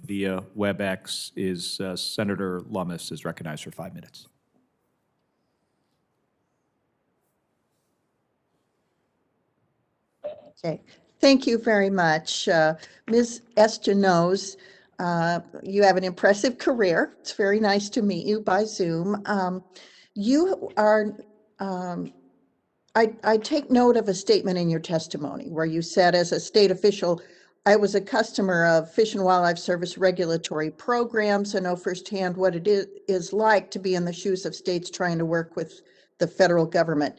via WebEx is Senator Lummis is recognized for 5 minutes. Okay, thank you very much. Ms. Espinosa, you have an impressive career. It's very nice to meet you by Zoom. You are, I take note of a statement in your testimony where you said, as a state official, I was a customer of Fish and Wildlife Service regulatory programs and know firsthand what it is like to be in the shoes of states trying to work with the federal government.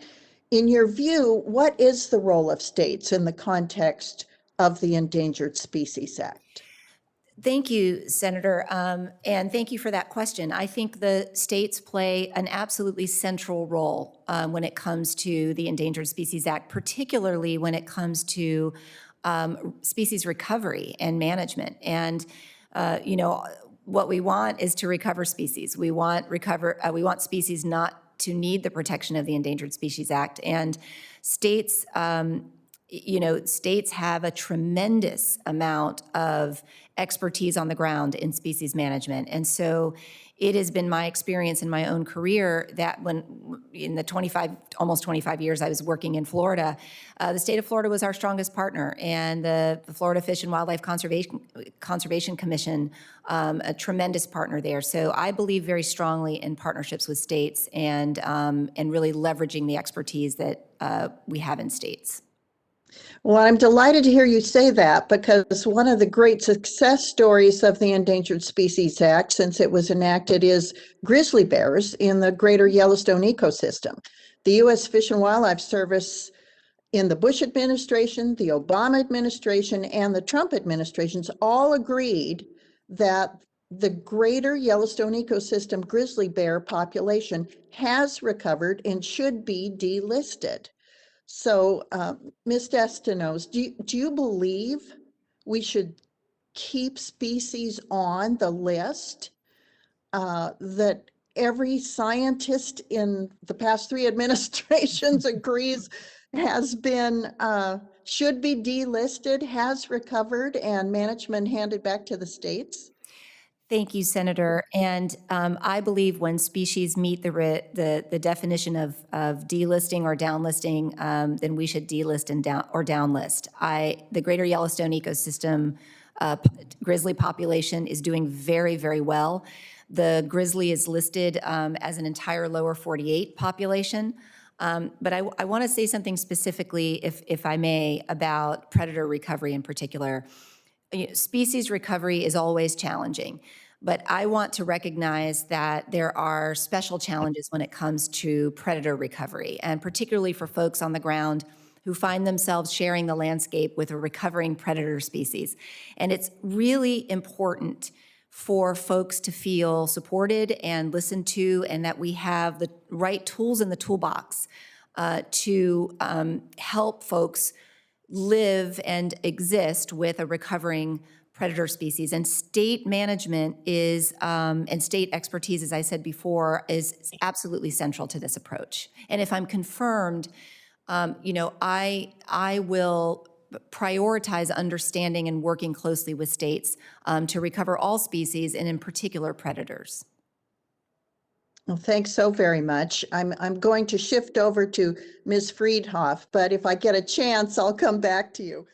In your view, what is the role of states in the context of the Endangered Species Act? Thank you, Senator, and thank you for that question. I think the states play an absolutely central role when it comes to the Endangered Species Act, particularly when it comes to species recovery and management. And what we want is to recover species. We want species not to need the protection of the Endangered Species Act. And states, states have a tremendous amount of expertise on the ground in species management. And so it has been my experience in my own career that when in the almost 25 years I was working in Florida, the state of Florida was our strongest partner, and the Florida Fish and Wildlife Conservation Commission, a tremendous partner there. So I believe very strongly in partnerships with states and really leveraging the expertise that we have in states. Well, I'm delighted to hear you say that, because one of the great success stories of the Endangered Species Act since it was enacted is grizzly bears in the greater Yellowstone ecosystem. The U.S. Fish and Wildlife Service in the Bush administration, the Obama administration, and the Trump administrations all agreed that the greater Yellowstone ecosystem grizzly bear population has recovered and should be delisted. So, Ms. Destinos, do you believe we should keep species on the list that every scientist in the past 3 administrations agrees has been, should be delisted, has recovered, and management handed back to the states? Thank you, Senator. And I believe when species meet the definition of delisting or downlisting, then we should delist and downlist. The greater Yellowstone ecosystem grizzly population is doing very, very well. The grizzly is listed as an entire lower 48 population. But I want to say something specifically, if I may, about predator recovery in particular. Species recovery is always challenging, but I want to recognize that there are special challenges when it comes to predator recovery, and particularly for folks on the ground who find themselves sharing the landscape with a recovering predator species. And it's really important for folks to feel supported and listened to, and that we have the right tools in the toolbox to help folks live and exist with a recovering predator species. And state management is, and state expertise, as I said before, is absolutely central to this approach. And if I'm confirmed, I will prioritize understanding and working closely with states to recover all species, and in particular predators. Well, thanks so very much. I'm going to shift over to Ms. Friedhoff, but if I get a chance, I'll come back to you.